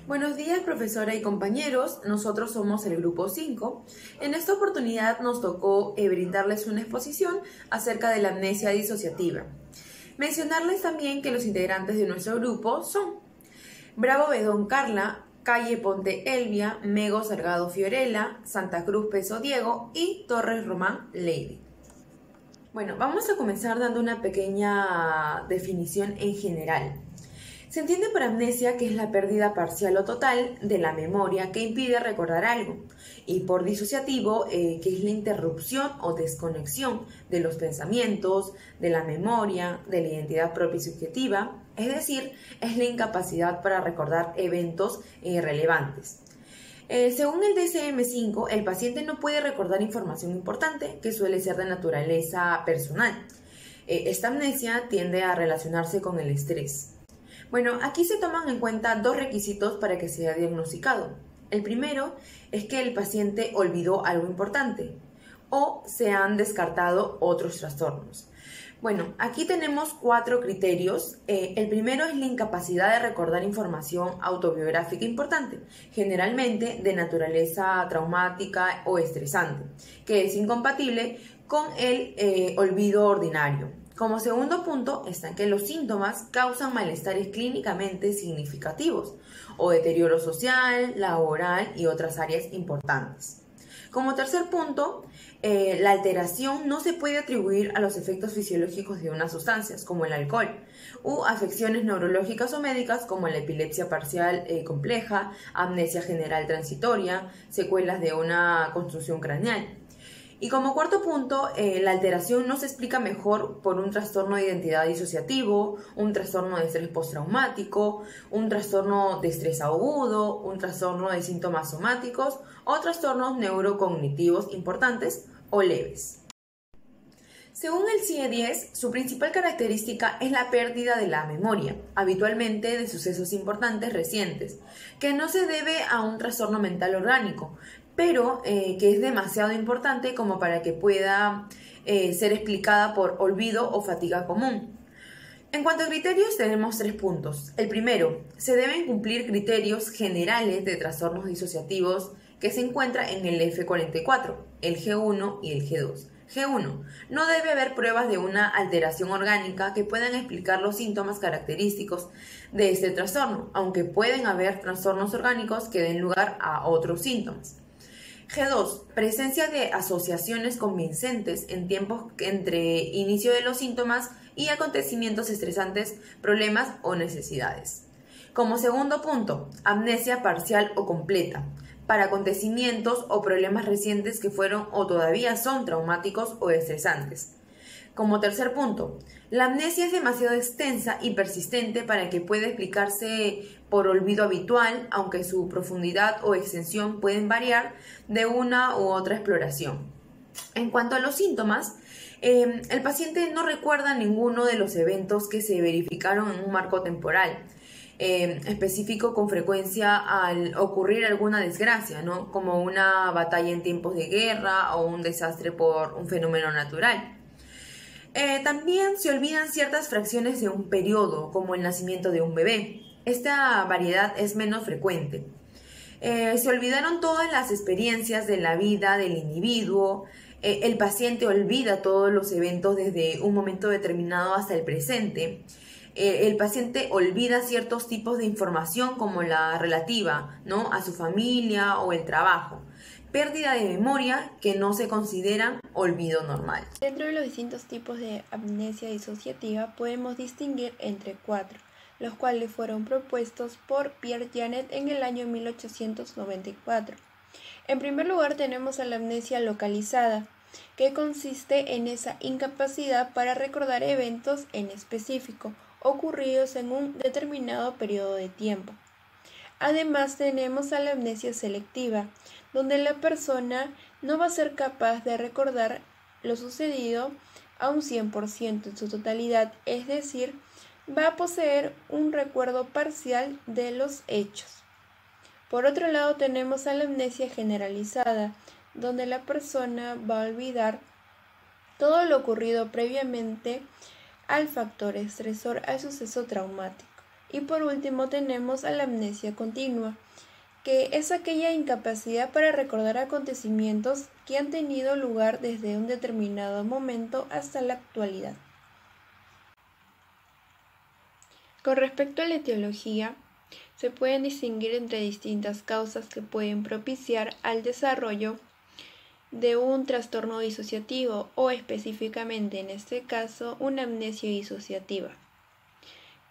Buenos días, profesora y compañeros. Nosotros somos el grupo 5. En esta oportunidad nos tocó brindarles una exposición acerca de la amnesia disociativa. Mencionarles también que los integrantes de nuestro grupo son Bravo Bedón Carla, Calle Ponte Elvia, Mego Salgado Fiorella, Santa Cruz Peso Diego y Torres Román Lady. Bueno, vamos a comenzar dando una pequeña definición en general. Se entiende por amnesia que es la pérdida parcial o total de la memoria que impide recordar algo, y por disociativo, que es la interrupción o desconexión de los pensamientos, de la memoria, de la identidad propia y subjetiva, es decir, es la incapacidad para recordar eventos relevantes. Según el DSM-5, el paciente no puede recordar información importante que suele ser de naturaleza personal. Esta amnesia tiende a relacionarse con el estrés. Bueno, aquí se toman en cuenta dos requisitos para que sea diagnosticado. El primero es que el paciente olvidó algo importante o se han descartado otros trastornos. Bueno, aquí tenemos 4 criterios. El primero es la incapacidad de recordar información autobiográfica importante, generalmente de naturaleza traumática o estresante, que es incompatible con el olvido ordinario. Como segundo punto están que los síntomas causan malestares clínicamente significativos o deterioro social, laboral y otras áreas importantes. Como tercer punto, la alteración no se puede atribuir a los efectos fisiológicos de unas sustancias, como el alcohol, u afecciones neurológicas o médicas, como la epilepsia parcial compleja, amnesia general transitoria, secuelas de una construcción craneal. Y como cuarto punto, la alteración no se explica mejor por un trastorno de identidad disociativo, un trastorno de estrés postraumático, un trastorno de estrés agudo, un trastorno de síntomas somáticos o trastornos neurocognitivos importantes o leves. Según el CIE-10, su principal característica es la pérdida de la memoria, habitualmente de sucesos importantes recientes, que no se debe a un trastorno mental orgánico, pero que es demasiado importante como para que pueda ser explicada por olvido o fatiga común. En cuanto a criterios, tenemos 3 puntos. El primero, se deben cumplir criterios generales de trastornos disociativos que se encuentra en el F44, el G1 y el G2. G1. No debe haber pruebas de una alteración orgánica que puedan explicar los síntomas característicos de este trastorno, aunque pueden haber trastornos orgánicos que den lugar a otros síntomas. G2. Presencia de asociaciones convincentes en tiempos entre inicio de los síntomas y acontecimientos estresantes, problemas o necesidades. Como segundo punto, amnesia parcial o completa, para acontecimientos o problemas recientes que fueron o todavía son traumáticos o estresantes. Como tercer punto, la amnesia es demasiado extensa y persistente para que pueda explicarse por olvido habitual, aunque su profundidad o extensión pueden variar de una u otra exploración. En cuanto a los síntomas, el paciente no recuerda ninguno de los eventos que se verificaron en un marco temporal específico con frecuencia al ocurrir alguna desgracia, ¿no? Como una batalla en tiempos de guerra o un desastre por un fenómeno natural. También se olvidan ciertas fracciones de un periodo, como el nacimiento de un bebé. Esta variedad es menos frecuente. Se olvidaron todas las experiencias de la vida del individuo. El paciente olvida todos los eventos desde un momento determinado hasta el presente. El paciente olvida ciertos tipos de información como la relativa, ¿no?, a su familia o el trabajo. Pérdida de memoria que no se considera olvido normal. Dentro de los distintos tipos de amnesia disociativa podemos distinguir entre 4, los cuales fueron propuestos por Pierre Janet en el año 1894. En primer lugar tenemos a la amnesia localizada, que consiste en esa incapacidad para recordar eventos en específico, ocurridos en un determinado periodo de tiempo. Además tenemos a la amnesia selectiva, donde la persona no va a ser capaz de recordar lo sucedido a un 100% en su totalidad, es decir, va a poseer un recuerdo parcial de los hechos. Por otro lado tenemos a la amnesia generalizada, donde la persona va a olvidar todo lo ocurrido previamente al factor estresor, al suceso traumático, Y por último tenemos a la amnesia continua, que es aquella incapacidad para recordar acontecimientos que han tenido lugar desde un determinado momento hasta la actualidad. Con respecto a la etiología, se pueden distinguir entre distintas causas que pueden propiciar al desarrollo de un trastorno disociativo o específicamente en este caso una amnesia disociativa.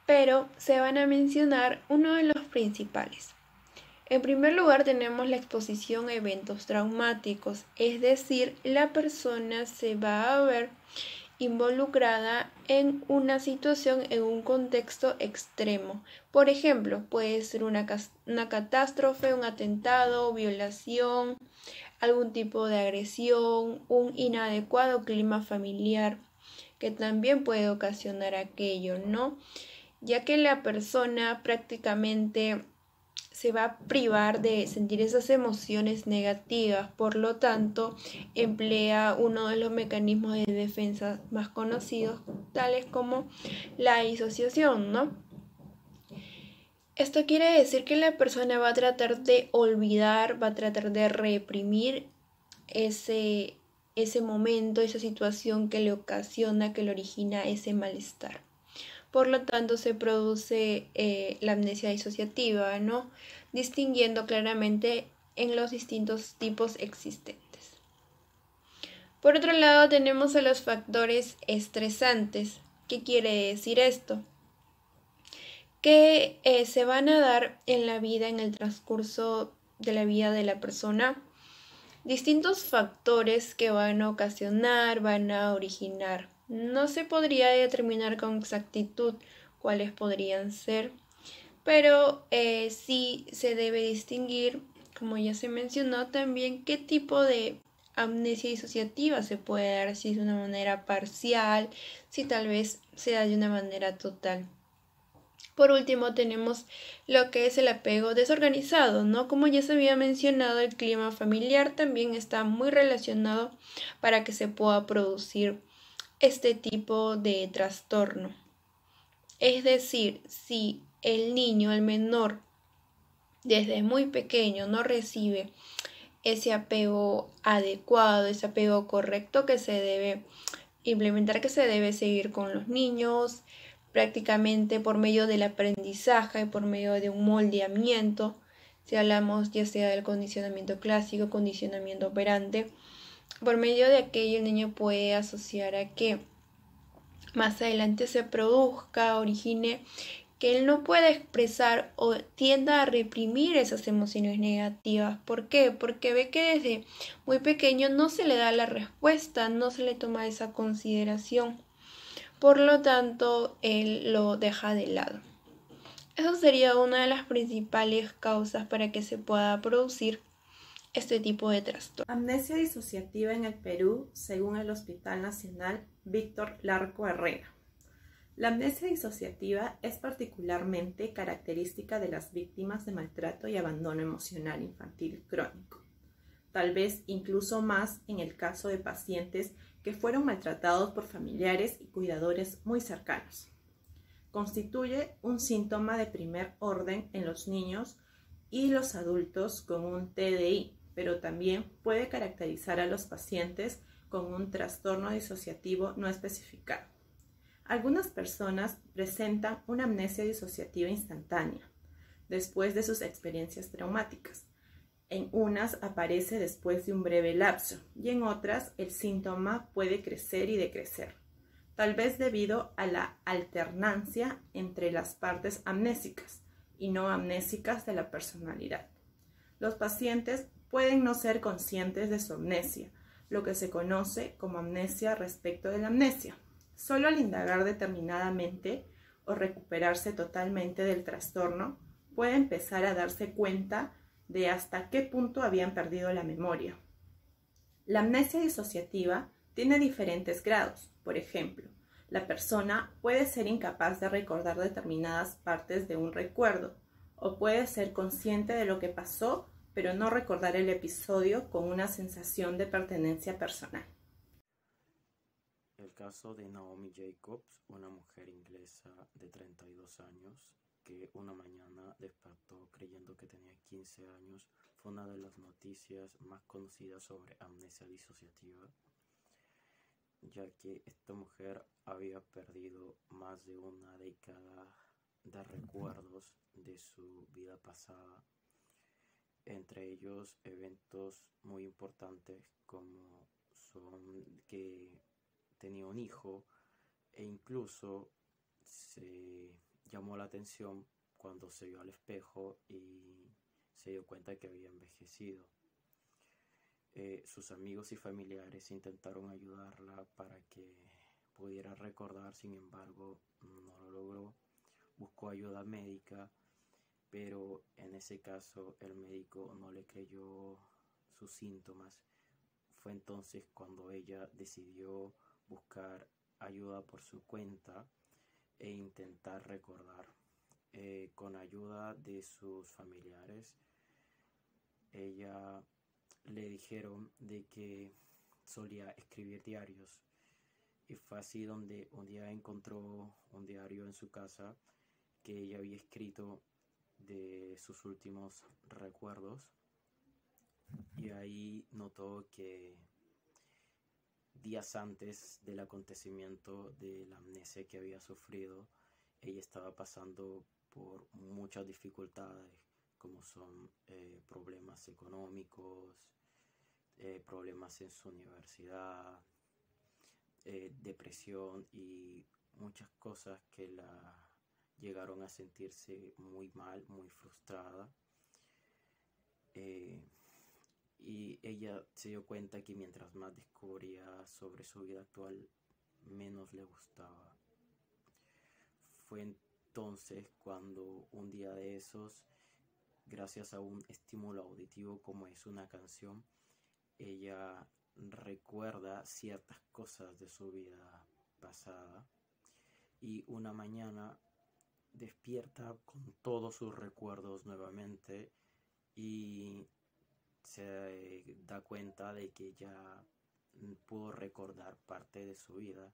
Pero se van a mencionar uno de los principales. En primer lugar tenemos la exposición a eventos traumáticos, es decir, la persona se va a ver involucrada en una situación, en un contexto extremo. Por ejemplo, puede ser una catástrofe, un atentado, violación, algún tipo de agresión, un inadecuado clima familiar, que también puede ocasionar aquello, ¿no? Ya que la persona prácticamente se va a privar de sentir esas emociones negativas, por lo tanto, emplea uno de los mecanismos de defensa más conocidos, tales como la disociación, ¿no? Esto quiere decir que la persona va a tratar de olvidar, va a tratar de reprimir ese momento, esa situación que le ocasiona, que le origina ese malestar. Por lo tanto, se produce la amnesia disociativa, ¿no? Distinguiendo claramente en los distintos tipos existentes. Por otro lado, tenemos a los factores estresantes. ¿Qué quiere decir esto? Que se van a dar en la vida, en el transcurso de la vida de la persona, distintos factores que van a ocasionar, van a originar. No se podría determinar con exactitud cuáles podrían ser, pero sí se debe distinguir, como ya se mencionó, también qué tipo de amnesia disociativa se puede dar, si es de una manera parcial, si tal vez se da de una manera total. Por último, tenemos lo que es el apego desorganizado, ¿no? Como ya se había mencionado, el clima familiar también está muy relacionado para que se pueda producir este tipo de trastorno. Es decir, si el niño, el menor, desde muy pequeño no recibe ese apego adecuado, ese apego correcto que se debe implementar, que se debe seguir con los niños, prácticamente por medio del aprendizaje, por medio de un moldeamiento, si hablamos ya sea del condicionamiento clásico, condicionamiento operante, por medio de aquello el niño puede asociar a que más adelante se produzca, origine que él no pueda expresar o tienda a reprimir esas emociones negativas. ¿Por qué? Porque ve que desde muy pequeño no se le da la respuesta, no se le toma esa consideración. Por lo tanto, él lo deja de lado. Eso sería una de las principales causas para que se pueda producir este tipo de trastorno. Amnesia disociativa en el Perú, según el Hospital Nacional Víctor Larco Herrera. La amnesia disociativa es particularmente característica de las víctimas de maltrato y abandono emocional infantil crónico, tal vez incluso más en el caso de pacientes que fueron maltratados por familiares y cuidadores muy cercanos. Constituye un síntoma de primer orden en los niños y los adultos con un TDI, pero también puede caracterizar a los pacientes con un trastorno disociativo no especificado. Algunas personas presentan una amnesia disociativa instantánea después de sus experiencias traumáticas. En unas aparece después de un breve lapso y en otras el síntoma puede crecer y decrecer, tal vez debido a la alternancia entre las partes amnésicas y no amnésicas de la personalidad. Los pacientes pueden no ser conscientes de su amnesia, lo que se conoce como amnesia respecto de la amnesia. Solo al indagar determinadamente o recuperarse totalmente del trastorno, puede empezar a darse cuenta de hasta qué punto habían perdido la memoria. La amnesia disociativa tiene diferentes grados. Por ejemplo, la persona puede ser incapaz de recordar determinadas partes de un recuerdo, o puede ser consciente de lo que pasó, pero no recordar el episodio con una sensación de pertenencia personal. El caso de Naomi Jacobs, una mujer inglesa de 32 años, que una mañana despertó creyendo que tenía 15 años fue una de las noticias más conocidas sobre amnesia disociativa, ya que esta mujer había perdido más de una década de recuerdos de su vida pasada, entre ellos eventos muy importantes como son que tenía un hijo, e incluso se llamó la atención cuando se vio al espejo y se dio cuenta que había envejecido. Sus amigos y familiares intentaron ayudarla para que pudiera recordar, sin embargo no lo logró. Buscó ayuda médica, pero en ese caso el médico no le creyó sus síntomas. Fue entonces cuando ella decidió buscar ayuda por su cuenta e intentar recordar. Con ayuda de sus familiares, ella le dijeron de que solía escribir diarios, y fue así donde un día encontró un diario en su casa que ella había escrito de sus últimos recuerdos, y ahí notó que días antes del acontecimiento de la amnesia que había sufrido, ella estaba pasando por muchas dificultades, como son problemas económicos, problemas en su universidad, depresión y muchas cosas que la llegaron a sentirse muy mal, muy frustrada. Y ella se dio cuenta que mientras más descubría sobre su vida actual, menos le gustaba. Fue entonces cuando un día de esos, gracias a un estímulo auditivo como es una canción, ella recuerda ciertas cosas de su vida pasada, y una mañana despierta con todos sus recuerdos nuevamente y se da cuenta de que ya pudo recordar parte de su vida,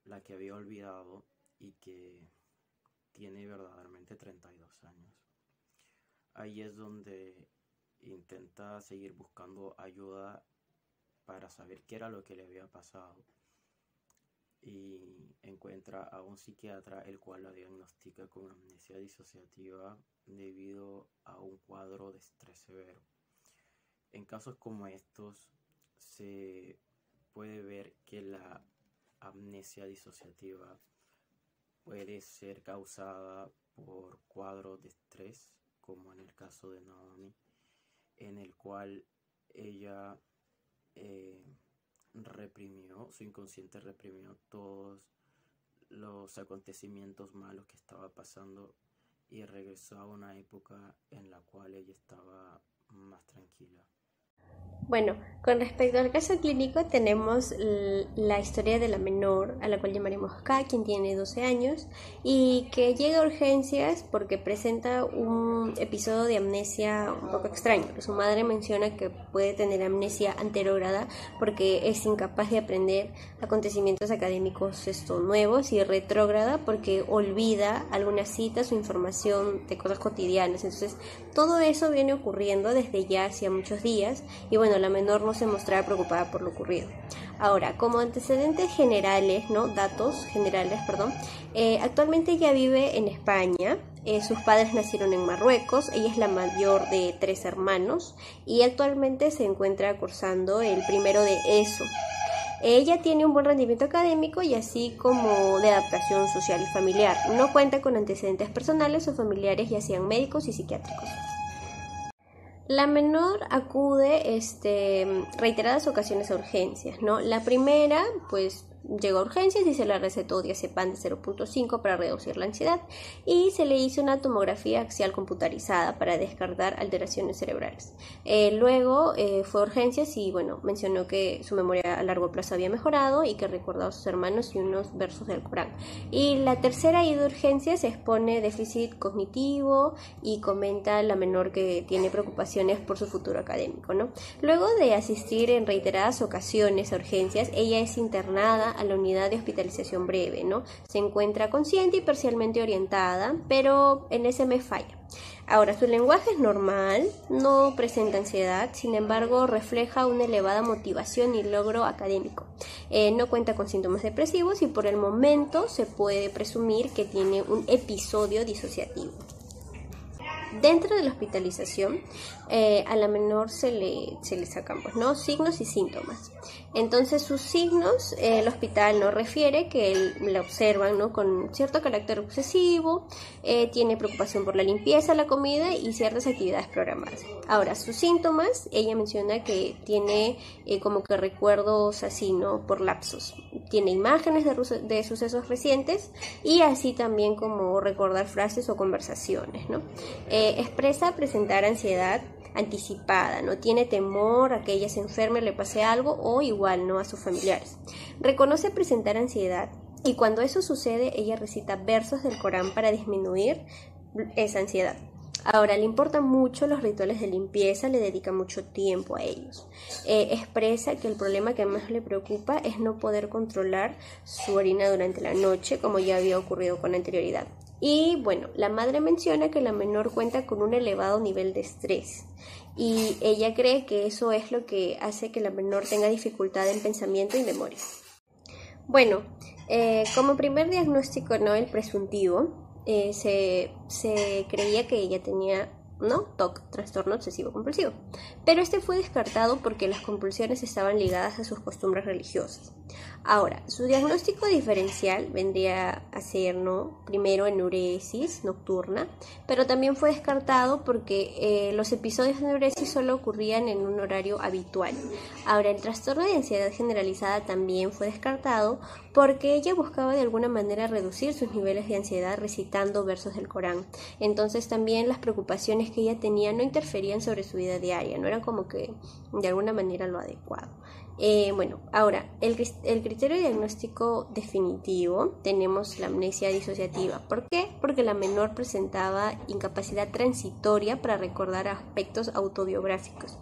la que había olvidado, y que tiene verdaderamente 32 años. Ahí es donde intenta seguir buscando ayuda para saber qué era lo que le había pasado, y encuentra a un psiquiatra el cual la diagnostica con amnesia disociativa debido a un cuadro de estrés severo. En casos como estos se puede ver que la amnesia disociativa puede ser causada por cuadros de estrés, como en el caso de Naomi, en el cual ella su inconsciente reprimió todos los acontecimientos malos que estaba pasando y regresó a una época en la cual ella estaba más tranquila. Bueno, con respecto al caso clínico tenemos la historia de la menor, a la cual llamaremos K, quien tiene 12 años y que llega a urgencias porque presenta un episodio de amnesia un poco extraño. Su madre menciona que puede tener amnesia anterógrada porque es incapaz de aprender acontecimientos académicos nuevos, y retrógrada porque olvida algunas citas o información de cosas cotidianas. Entonces todo eso viene ocurriendo desde ya hacía muchos días, y bueno, la menor no se mostraba preocupada por lo ocurrido. Ahora, como antecedentes generales, actualmente ella vive en España. Sus padres nacieron en Marruecos. Ella es la mayor de 3 hermanos y actualmente se encuentra cursando el primero de ESO. Ella tiene un buen rendimiento académico y así como de adaptación social y familiar. No cuenta con antecedentes personales o familiares, ya sean médicos y psiquiátricos. La menor acude reiteradas ocasiones a urgencias, ¿no? La primera, pues, llegó a urgencias y se le recetó diazepam de 0.5 para reducir la ansiedad, y se le hizo una tomografía axial computarizada para descartar alteraciones cerebrales. Luego fue a urgencias y bueno, mencionó que su memoria a largo plazo había mejorado y que recordaba a sus hermanos y unos versos del Corán. Y la tercera ida a urgencias expone déficit cognitivo y comenta a la menor que tiene preocupaciones por su futuro académico, ¿no? Luego de asistir en reiteradas ocasiones a urgencias, ella es internada a la unidad de hospitalización breve, ¿no? Se encuentra consciente y parcialmente orientada, pero en ese me falla. Ahora, su lenguaje es normal, no presenta ansiedad, sin embargo refleja una elevada motivación y logro académico. No cuenta con síntomas depresivos y por el momento se puede presumir que tiene un episodio disociativo. Dentro de la hospitalización, a la menor se le sacan signos y síntomas. Entonces sus signos, el hospital nos refiere que la observan, ¿no?, con cierto carácter obsesivo, tiene preocupación por la limpieza, la comida y ciertas actividades programadas. Ahora, sus síntomas, ella menciona que tiene como que recuerdos así, ¿no?, por lapsos. Tiene imágenes de sucesos recientes y así también como recordar frases o conversaciones, ¿no? Expresa presentar ansiedad anticipada, no tiene temor a que ella se enferme, le pase algo o igual, ¿no?, a sus familiares. Reconoce presentar ansiedad y cuando eso sucede ella recita versos del Corán para disminuir esa ansiedad. Ahora, le importan mucho los rituales de limpieza, le dedica mucho tiempo a ellos. Expresa que el problema que más le preocupa es no poder controlar su orina durante la noche, como ya había ocurrido con anterioridad. Y bueno, la madre menciona que la menor cuenta con un elevado nivel de estrés y ella cree que eso es lo que hace que la menor tenga dificultad en pensamiento y memoria. Bueno, como primer diagnóstico, ¿no?, el presuntivo, se creía que ella tenía TOC, trastorno obsesivo compulsivo, pero este fue descartado porque las compulsiones estaban ligadas a sus costumbres religiosas. Ahora, su diagnóstico diferencial vendría a ser, primero enuresis nocturna, pero también fue descartado porque los episodios de enuresis solo ocurrían en un horario habitual. Ahora, el trastorno de ansiedad generalizada también fue descartado porque ella buscaba de alguna manera reducir sus niveles de ansiedad recitando versos del Corán. Entonces también las preocupaciones que ella tenía no interferían sobre su vida diaria, no eran como que de alguna manera lo adecuado. Ahora, el criterio diagnóstico definitivo, tenemos la amnesia disociativa. ¿Por qué? Porque la menor presentaba incapacidad transitoria para recordar aspectos autobiográficos.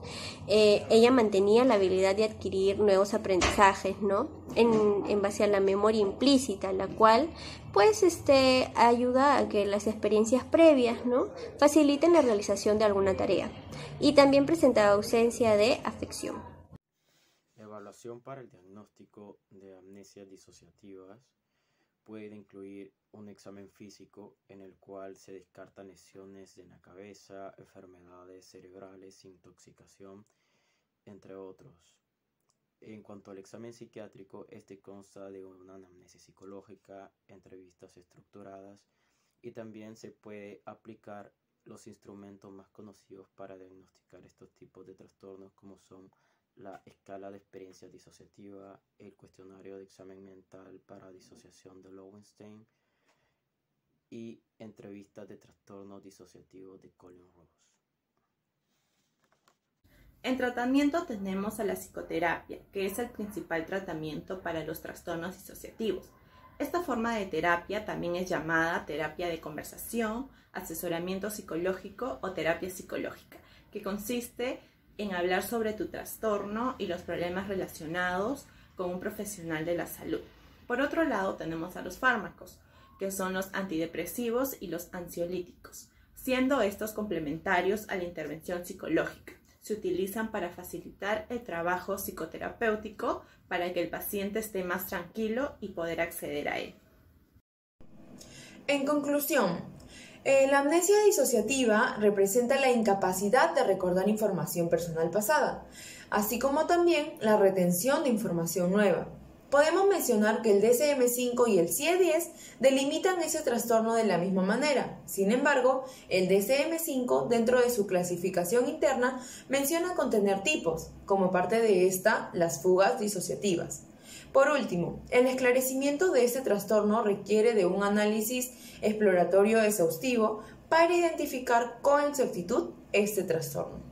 Ella mantenía la habilidad de adquirir nuevos aprendizajes, ¿no?, en base a la memoria implícita, la cual ayuda a que las experiencias previas, ¿no?, faciliten la realización de alguna tarea. Y también presentaba ausencia de afección. Evaluación para el diagnóstico de amnesias disociativas puede incluir un examen físico en el cual se descartan lesiones en la cabeza, enfermedades cerebrales, intoxicación, entre otros. En cuanto al examen psiquiátrico, este consta de una anamnesis psicológica, entrevistas estructuradas y también se puede aplicar los instrumentos más conocidos para diagnosticar estos tipos de trastornos, como son la escala de experiencia disociativa, el cuestionario de examen mental para disociación de Lowenstein y entrevistas de trastorno disociativo de Collin-Ross. En tratamiento tenemos a la psicoterapia, que es el principal tratamiento para los trastornos disociativos. Esta forma de terapia también es llamada terapia de conversación, asesoramiento psicológico o terapia psicológica, que consiste en hablar sobre tu trastorno y los problemas relacionados con un profesional de la salud. Por otro lado, tenemos a los fármacos, que son los antidepresivos y los ansiolíticos, siendo estos complementarios a la intervención psicológica. Se utilizan para facilitar el trabajo psicoterapéutico para que el paciente esté más tranquilo y poder acceder a él. En conclusión, la amnesia disociativa representa la incapacidad de recordar información personal pasada, así como también la retención de información nueva. Podemos mencionar que el DSM-5 y el CIE-10 delimitan ese trastorno de la misma manera. Sin embargo, el DSM-5, dentro de su clasificación interna, menciona contener tipos, como parte de esta, las fugas disociativas. Por último, el esclarecimiento de este trastorno requiere de un análisis exploratorio exhaustivo para identificar con exactitud este trastorno.